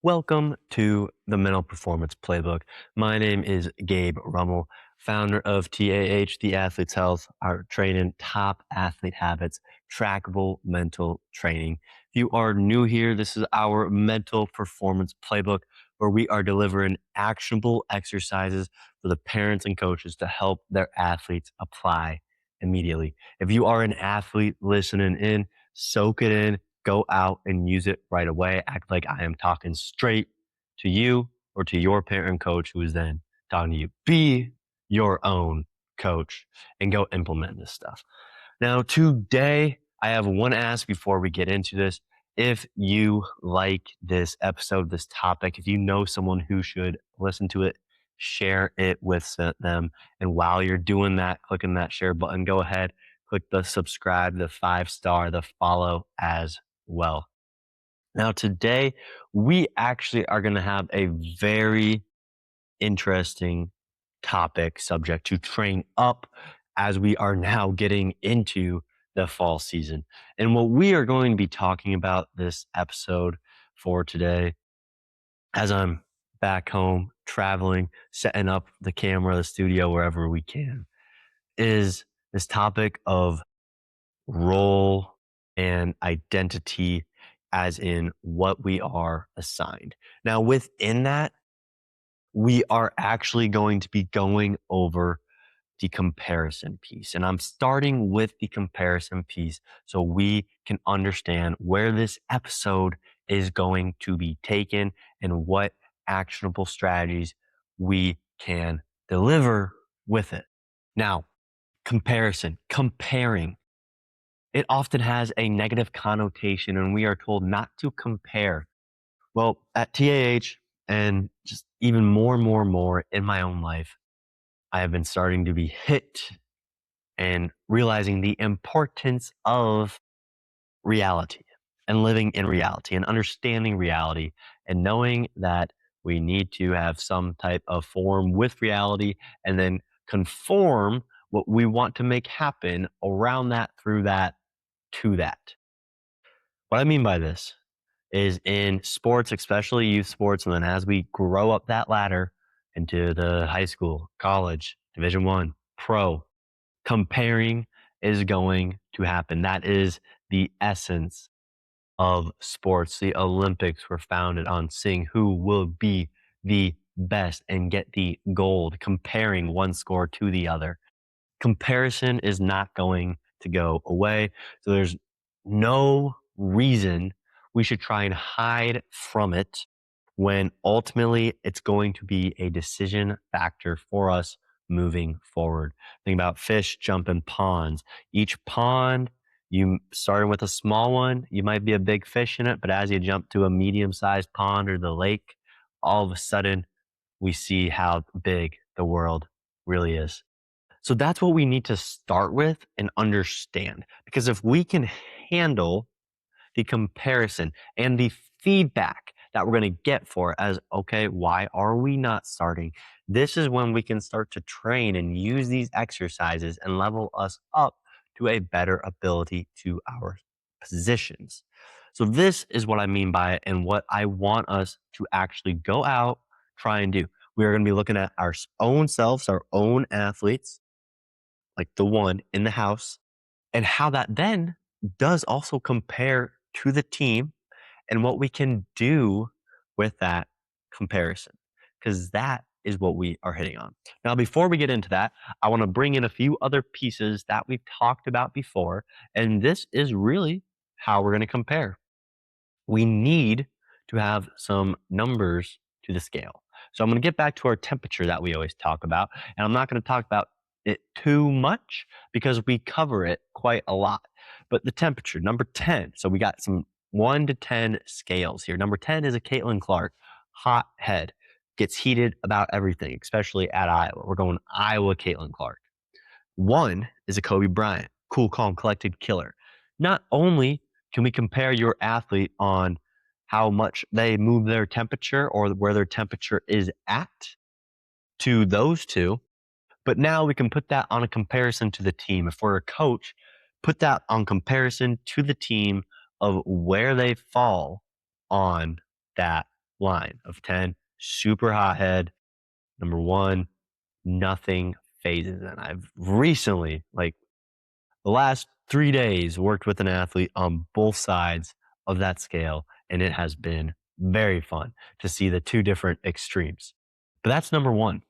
Welcome to the Mental Performance Playbook. My name is Gabe Rummel, founder of TAH, The Athlete's Health, our training top athlete habits, trackable mental training. If you are new here, this is our Mental Performance Playbook where we are delivering actionable exercises for the parents and coaches to help their athletes apply immediately. If you are an athlete listening in, soak it in, go out and use it right away. Act like I am talking straight to you or to your parent coach who is then talking to you. Be your own coach and go implement this stuff. Now, today, I have one ask before we get into this. If you like this episode, this topic, if you know someone who should listen to it, share it with them. And while you're doing that, clicking that share button, go ahead, click the subscribe, the 5-star, the follow as well. Now, today, we actually are going to have a very interesting topic subject to train up as we are now getting into the fall season. And what we are going to be talking about this episode for today, as I'm back home traveling, setting up the camera, the studio, wherever we can, is this topic of role and identity, as in what we are assigned. Now, within that, we are actually going to be going over the comparison piece. And I'm starting with the comparison piece so we can understand where this episode is going to be taken and what actionable strategies we can deliver with it. Now, comparison, comparing, it often has a negative connotation, and we are told not to compare. Well, at TAH and just even more in my own life, I have been starting to be hit and realizing the importance of reality and living in reality and understanding reality and knowing that we need to have some type of form with reality and then conform what we want to make happen around that, through that, to that. What I mean by this is in sports, especially youth sports, and then as we grow up that ladder into the high school, college, Division One, pro, comparing is going to happen. That is the essence of sports. The Olympics were founded on seeing who will be the best and get the gold, comparing one score to the other. Comparison is not going to go away. So there's no reason we should try and hide from it when ultimately it's going to be a decision factor for us moving forward. Think about fish jumping ponds. Each pond, you starting with a small one, you might be a big fish in it, but as you jump to a medium-sized pond or the lake, all of a sudden we see how big the world really is. So that's what we need to start with and understand. Because if we can handle the comparison and the feedback that we're going to get for it as, okay, why are we not starting? This is when we can start to train and use these exercises and level us up to a better ability to our positions. So this is what I mean by it and what I want us to actually go out, try and do. We are going to be looking at our own selves, our own athletes, like the one in the house, and how that then does also compare to the team and what we can do with that comparison, because that is what we are hitting on. Now, before we get into that, I want to bring in a few other pieces that we've talked about before, and this is really how we're going to compare. We need to have some numbers to the scale. So I'm going to get back to our temperature that we always talk about, and I'm not going to talk about it too much because we cover it quite a lot. But the temperature, number 10. So we got some 1 to 10 scales here. Number 10 is a Caitlin Clark, hot head, gets heated about everything, especially at Iowa. We're going Iowa Caitlin Clark. 1 is a Kobe Bryant, cool, calm, collected killer. Not only can we compare your athlete on how much they move their temperature or where their temperature is at to those two, but now we can put that on a comparison to the team. If we're a coach, put that on comparison to the team of where they fall on that line of 10, super hothead. Number one, nothing phases. And I've recently, like the last 3 days, worked with an athlete on both sides of that scale. And it has been very fun to see the two different extremes. But that's number one.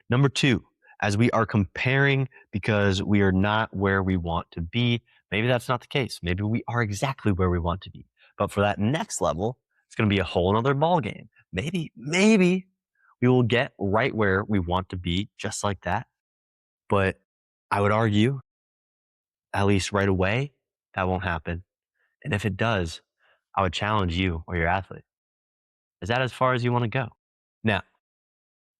Number two, as we are comparing because we are not where we want to be, maybe that's not the case. Maybe we are exactly where we want to be. But for that next level, it's going to be a whole other ball game. Maybe we will get right where we want to be just like that. But I would argue, at least right away, that won't happen. And if it does, I would challenge you or your athlete. Is that as far as you want to go? Now,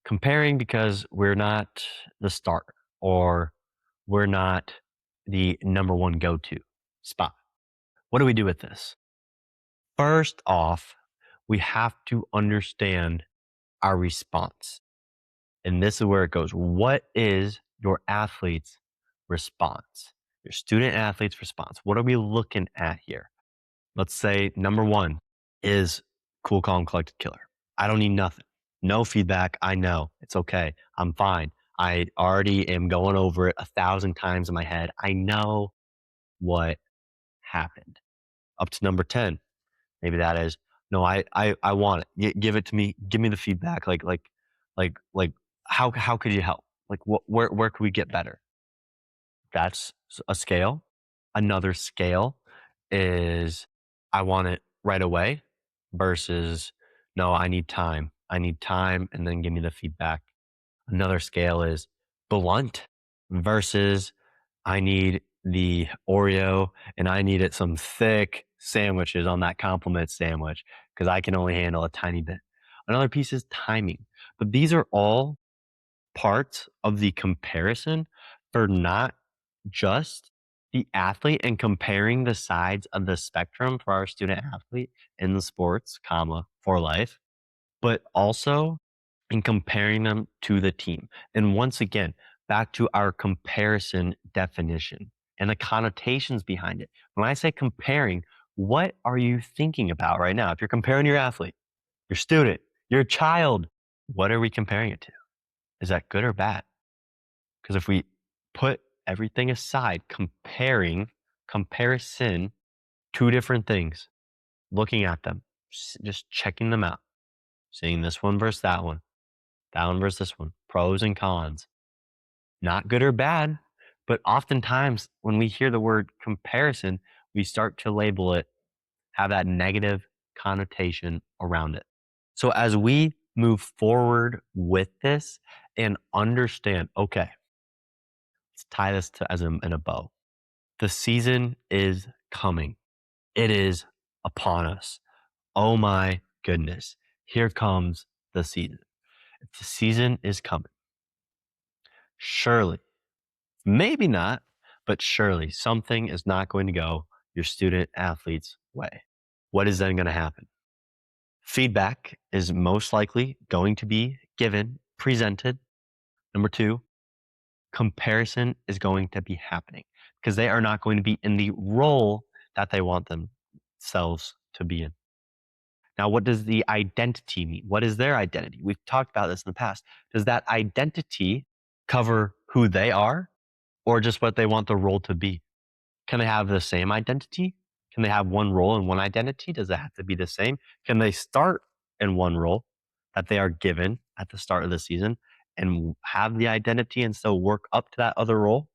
comparing because we're not the starter or we're not the number one go to spot. What do we do with this? First off, we have to understand our response. And this is where it goes. What is your athlete's response? Your student athlete's response. What are we looking at here? Let's say number one is cool, calm, collected killer. I don't need nothing. No feedback. I know it's okay. I'm fine. I already am going over it 1,000 times in my head. I know what happened. Up to number 10. Maybe that is, no, I want it. Give it to me. Give me the feedback. Like, how could you help? Like, where could we get better? That's a scale. Another scale is I want it right away versus no, I need time. I need time and then give me the feedback. Another scale is blunt versus I need the Oreo and I need it some thick sandwiches on that compliment sandwich because I can only handle a tiny bit. Another piece is timing. But these are all parts of the comparison for not just the athlete and comparing the sides of the spectrum for our student athlete in the sports, comma, for life, but also in comparing them to the team. And once again, back to our comparison definition and the connotations behind it. When I say comparing, what are you thinking about right now? If you're comparing your athlete, your student, your child, what are we comparing it to? Is that good or bad? Because if we put everything aside, comparison, two different things, looking at them, just checking them out, seeing this one versus that one versus this one, pros and cons, not good or bad. But oftentimes when we hear the word comparison, we start to label it, have that negative connotation around it. So as we move forward with this and understand, okay, let's tie this to as in a bow. The season is coming. It is upon us. Oh my goodness. Here comes the season. If the season is coming, surely, maybe not, but surely something is not going to go your student athlete's way. What is then going to happen? Feedback is most likely going to be given, presented. Number two, comparison is going to be happening because they are not going to be in the role that they want themselves to be in. Now, what does the identity mean? What is their identity? We've talked about this in the past. Does that identity cover who they are or just what they want the role to be? Can they have the same identity? Can they have one role and one identity? Does it have to be the same? Can they start in one role that they are given at the start of the season and have the identity and still work up to that other role?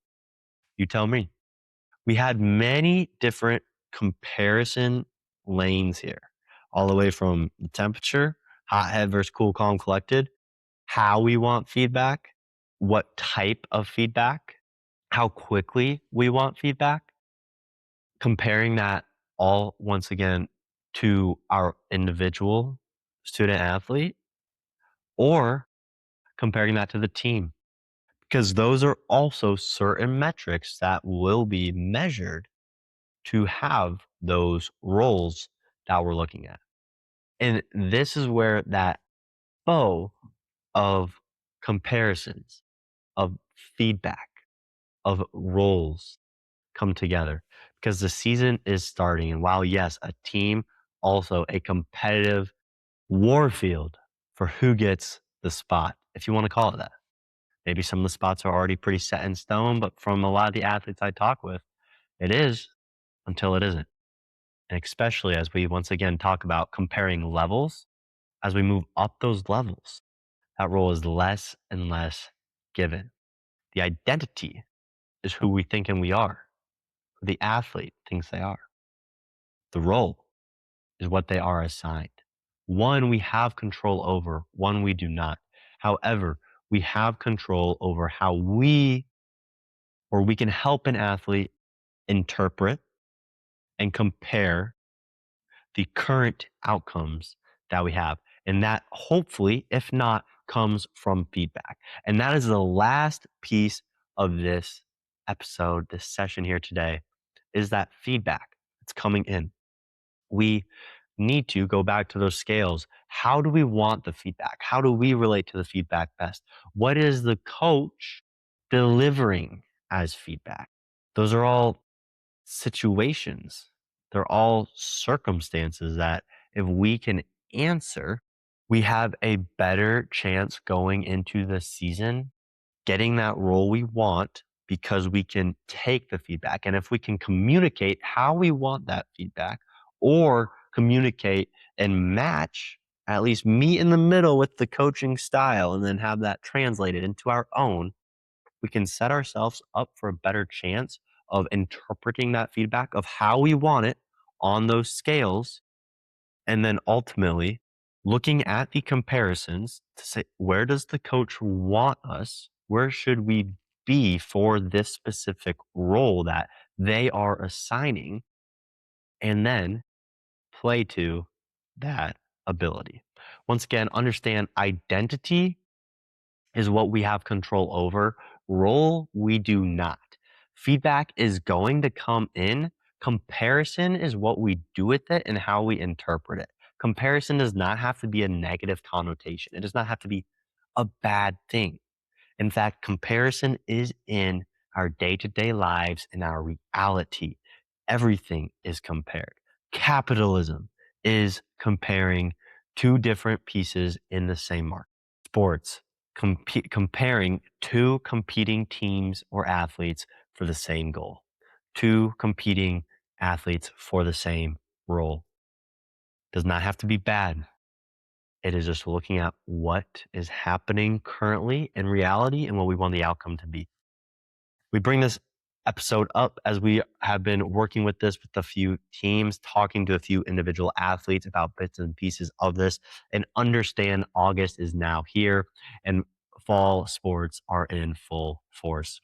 You tell me. We had many different comparison lanes here, all the way from the temperature, hothead versus cool, calm, collected, how we want feedback, what type of feedback, how quickly we want feedback, comparing that all once again to our individual student athlete or comparing that to the team because those are also certain metrics that will be measured to have those roles that we're looking at. And this is where that bow of comparisons, of feedback, of roles come together because the season is starting. And while, yes, a team, also a competitive warfield for who gets the spot, if you want to call it that. Maybe some of the spots are already pretty set in stone, but from a lot of the athletes I talk with, it is until it isn't. And especially as we once again talk about comparing levels, as we move up those levels, that role is less and less given. The identity is who we think and we are, who the athlete thinks they are. The role is what they are assigned. One we have control over, one we do not. However, we have control over how we can help an athlete interpret and compare the current outcomes that we have. And that hopefully, if not, comes from feedback. And that is the last piece of this episode, this session here today, is that feedback that's coming in. We need to go back to those scales. How do we want the feedback? How do we relate to the feedback best? What is the coach delivering as feedback? Those are all situations. They're all circumstances that if we can answer, we have a better chance going into the season, getting that role we want because we can take the feedback. And if we can communicate how we want that feedback or communicate and match, at least meet in the middle with the coaching style and then have that translated into our own, we can set ourselves up for a better chance of interpreting that feedback of how we want it on those scales. And then ultimately looking at the comparisons to say, where does the coach want us? Where should we be for this specific role that they are assigning? And then play to that ability. Once again, understand identity is what we have control over. Role, we do not. Feedback is going to come in. Comparison is what we do with it and how we interpret it. Comparison does not have to be a negative connotation. It does not have to be a bad thing. In fact, comparison is in our day to day lives and our reality. Everything is compared. Capitalism is comparing two different pieces in the same market. Sports, comparing two competing teams or athletes for the same goal, two competing athletes for the same role. Does not have to be bad. It is just looking at what is happening currently in reality and what we want the outcome to be. We bring this episode up as we have been working with this with a few teams, talking to a few individual athletes about bits and pieces of this, and understand August is now here and fall sports are in full force.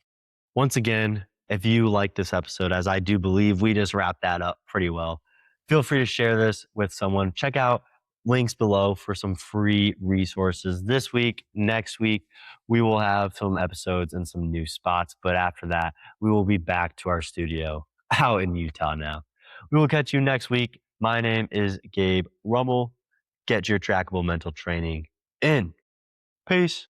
Once again, if you like this episode, as I do believe we just wrapped that up pretty well, feel free to share this with someone. Check out links below for some free resources this week. Next week, we will have some episodes and some new spots. But after that, we will be back to our studio out in Utah now. We will catch you next week. My name is Gabe Rummel. Get your trackable mental training in. Peace.